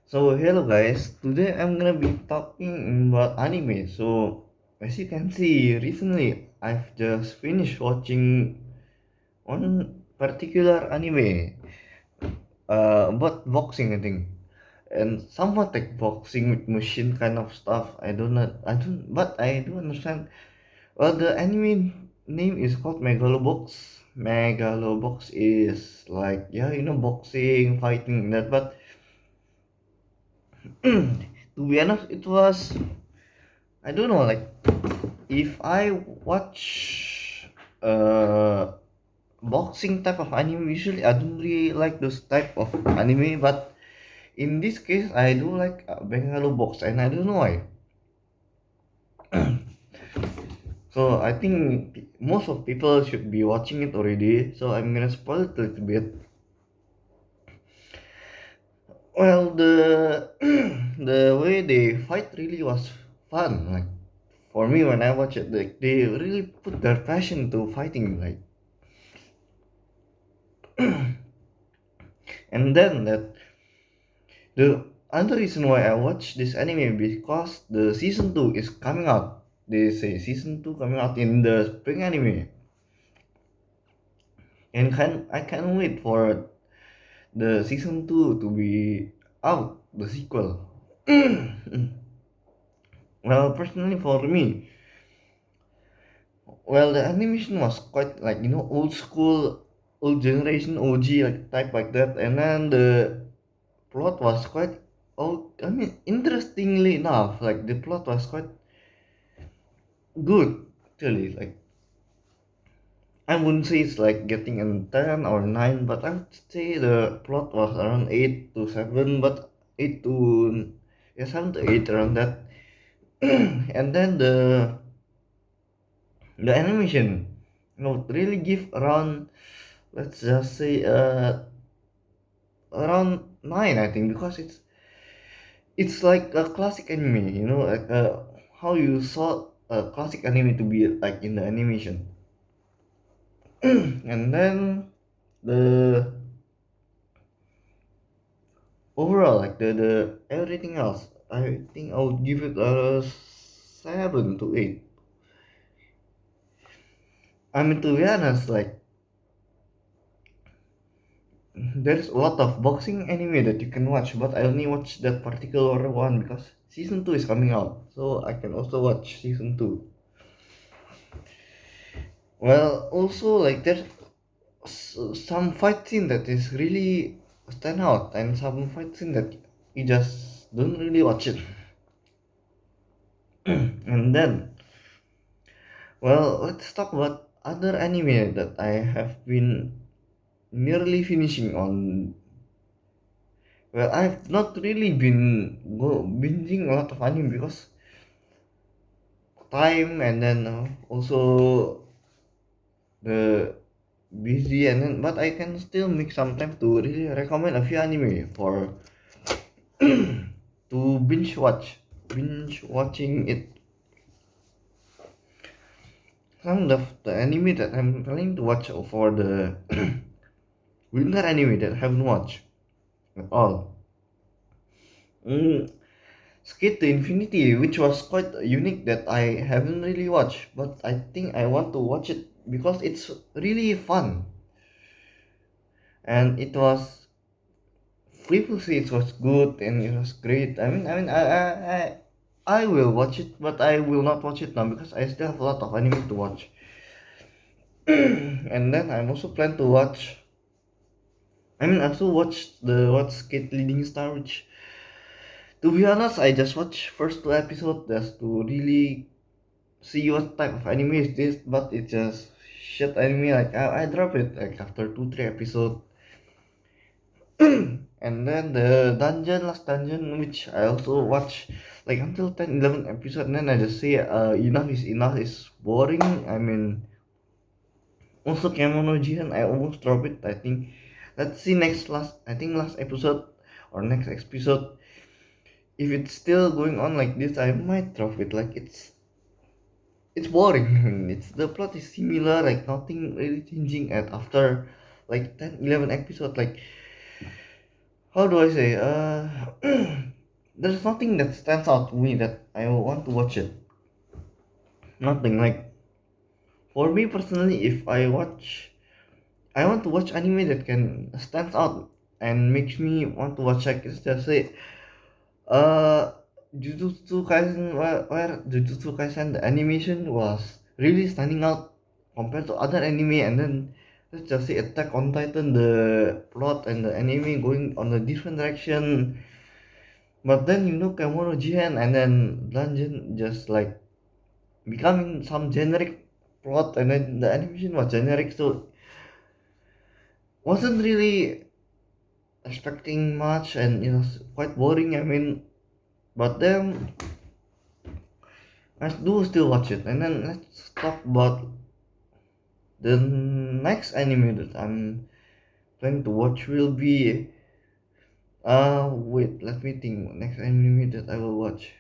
So hello guys, today I'm gonna be talking about anime. So as you can see, recently I've just finished watching one particular anime about boxing I think, and somewhat like boxing with machine kind of stuff. But I do understand. Well, the anime name is called Megalobox. Megalobox is like boxing, fighting that, but to be honest, it was I don't know, like if I watch boxing type of anime, usually I don't really like those type of anime, but in this case, I do like Bengali box, and I don't know why. So I think most of people should be watching it already. So I'm gonna spoil it a little bit. Well, the the way they fight really was fun. Like for me, when I watch it, they really put their passion to fighting. Like and then the other reason why I watch this anime because the season 2 is coming out. They say season 2 coming out in the spring anime. And I can't wait for the season 2 to be out, the sequel. Well, personally for me, well, the animation was quite like old school, old generation OG like type like that, and then the plot was quite I mean, interestingly enough, like the plot was quite good, actually. Like I wouldn't say it's like getting a 10 or 9, but I would say the plot was around 8 to 7, but 8 to 7 to 8 around that. And then the animation, really give around, let's just say around 9 I think, because it's like a classic anime, like how you saw a classic anime to be like in the animation. And then the overall, like the everything else, I think I would give it a 7 to 8. I mean, to be honest, like there's a lot of boxing anime that you can watch, but I only watch that particular one because season 2 is coming out, so I can also watch season 2. Well, also like there's some fight scene that is really stand out, and some fight scene that you just don't really watch it. And then, well, let's talk about other anime that I have been nearly finishing on. Well, I've not really been binging a lot of anime because time, and then also the busy, and then but I can still make some time to really recommend a few anime for to binge watching it. Some of the anime that I'm planning to watch for the winter anime that I haven't watched at all. Mm, Skate to Infinity, which was quite unique that I haven't really watched, but I think I want to watch it because it's really fun, and it was previously it was good and it was great. I will watch it, but I will not watch it now because I still have a lot of anime to watch. And then I'm also plan to watch. I also watched the What's Kate Leading Star, which, to be honest, I just watched first 2 episodes just to really see what type of anime is this. But it's just shit anime. Like I drop it like after 2 3 episodes. And then the last dungeon, which I also watch like until 10 11 episode, and then I just say enough is enough, is boring. I mean, also Kemono Jihan, I almost drop it. I think let's see last episode or next episode. If it's still going on like this, I might drop it. Like it's boring. It's the plot is similar, like nothing really changing at after like 10 11 episode. Like how do I say there's nothing that stands out to me that I want to watch it. Nothing like for me personally, if I want to watch anime that can stand out and makes me want to watch like just say uh Jujutsu Kaisen where Jujutsu Kaisen the animation was really standing out compared to other anime, and then let's just say Attack on Titan, the plot and the anime going on a different direction. But then you know Kemono Jihen and then Dungeon just like becoming some generic plot, and then the animation was generic, so wasn't really expecting much, and it was quite boring. I mean, but then I do still watch it. And then let's talk about the next anime that I'm planning to watch will be wait, let me think. Next anime that I will watch.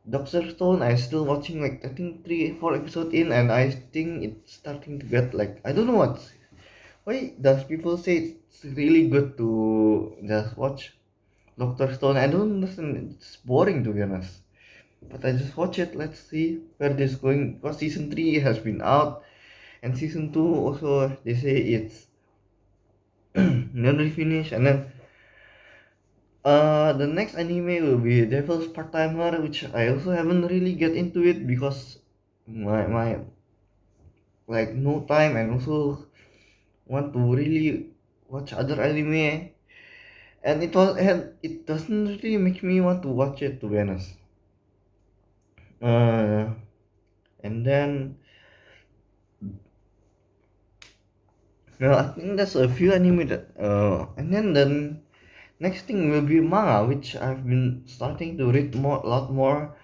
Doctor Stone, I still watching like I think 3 4 episodes in, and I think it's starting to get like I don't know why does people say it's really good to just watch Doctor Stone. I don't understand. It's boring to be honest. But I just watch it. Let's see where this is going. Because season 3 has been out, and season 2 also they say it's nearly finished. And then the next anime will be Devil's Part Timer, which I also haven't really get into it because my like no time, and also want to really watch other anime, and it doesn't really make me want to watch it to be honest. Uh, and then well, I think that's a few anime that and then next thing will be manga, which I've been starting to read more, a lot more.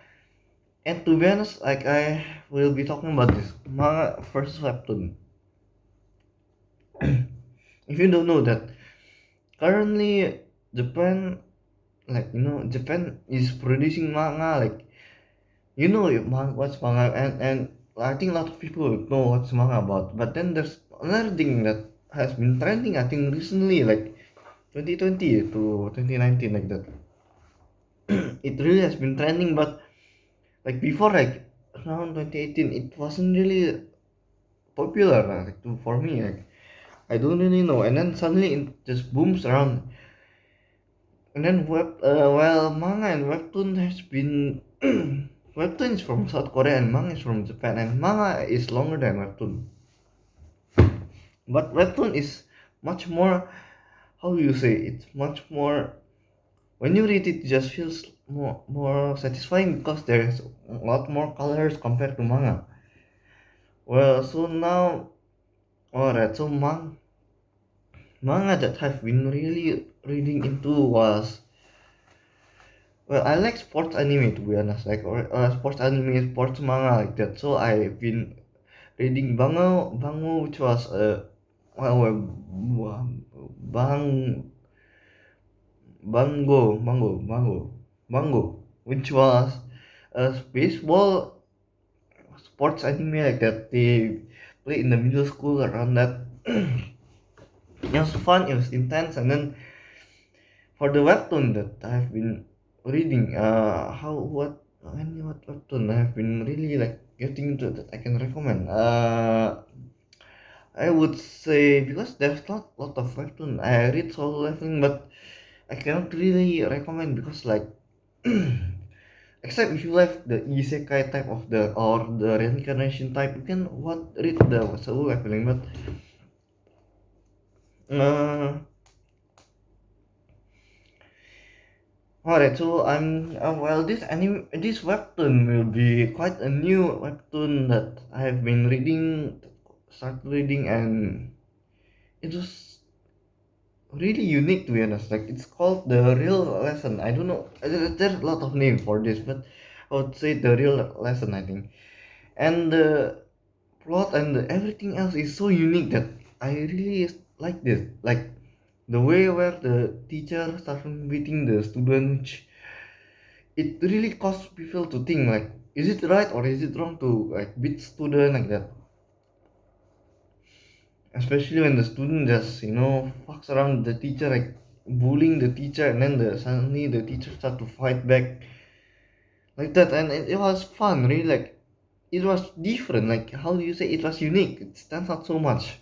And to be honest, like I will be talking about this manga versus webtoon. If you don't know that, currently Japan, like you know, Japan is producing manga. Like you know, what's manga, and I think a lot of people know what's manga about. But then there's another thing that has been trending. I think recently, like 2020 to 2019, like that. It really has been trending, but like before, like around 2018, it wasn't really popular like for me. Like I don't really know, and then suddenly it just booms around. And then well, manga and webtoon has been webtoon is from South Korea and manga is from Japan, and manga is longer than webtoon. But webtoon is much more, how do you say, it's much more, when you read it, just feels more satisfying because there's a lot more colors compared to manga. Well, so now, alright, so manga that I've been really reading into was, well, I like sports anime to be honest, like sports anime, sports manga like that. So I've been reading Bango, which was bang Bango, which was a baseball sports anime like that. They play in the middle school around that. It was fun, it was intense, and then for the webtoon that I've been reading, what webtoon I've been really like getting into that I can recommend. I would say because there's not lot of webtoon. I read Solo Leveling, but I cannot really recommend because like except if you like the isekai type of the or the reincarnation type, you can read the Solo Leveling, but uh alright, so well, this webtoon will be quite a new webtoon that I have been start reading, and it was really unique to be honest. Like it's called the Real Lesson. I don't know. There's a lot of names for this, but I would say the Real Lesson. I think, and the plot and everything else is so unique that I really like this. Like the way where the teacher starts beating the student, it really causes people to think like, is it right or is it wrong to like beat student like that? Especially when the student just fucks around the teacher, like bullying the teacher, and then suddenly the teacher start to fight back like that, and it was fun, really. Like, it was different. Like, how do you say, it was unique. It stands out so much.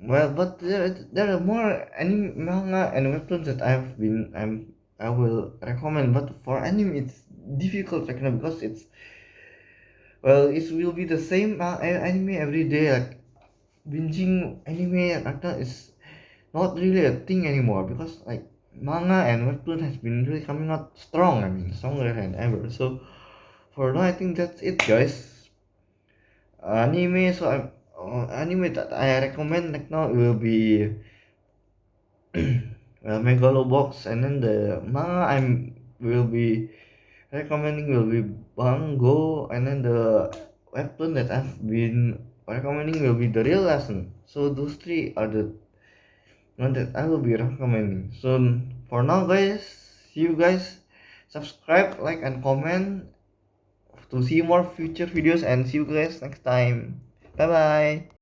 Well, but there are more anime, manga, and webtoons that I will recommend. But for anime, it's difficult right now because it will be the same anime every day. Like, binging anime right now is not really a thing anymore because, like, manga and webtoon has been really coming out strong. I mean, stronger than ever. So for now, I think that's it, guys. Anime that I recommend right now will be Megalo box, and then the manga will be recommending will be Bango, and then the webtoon that I've been recommending will be the real lesson. So those three are the one that I will be recommending. So for now, guys, see you guys. Subscribe, like, and comment to see more future videos, and see you guys next time. Bye bye.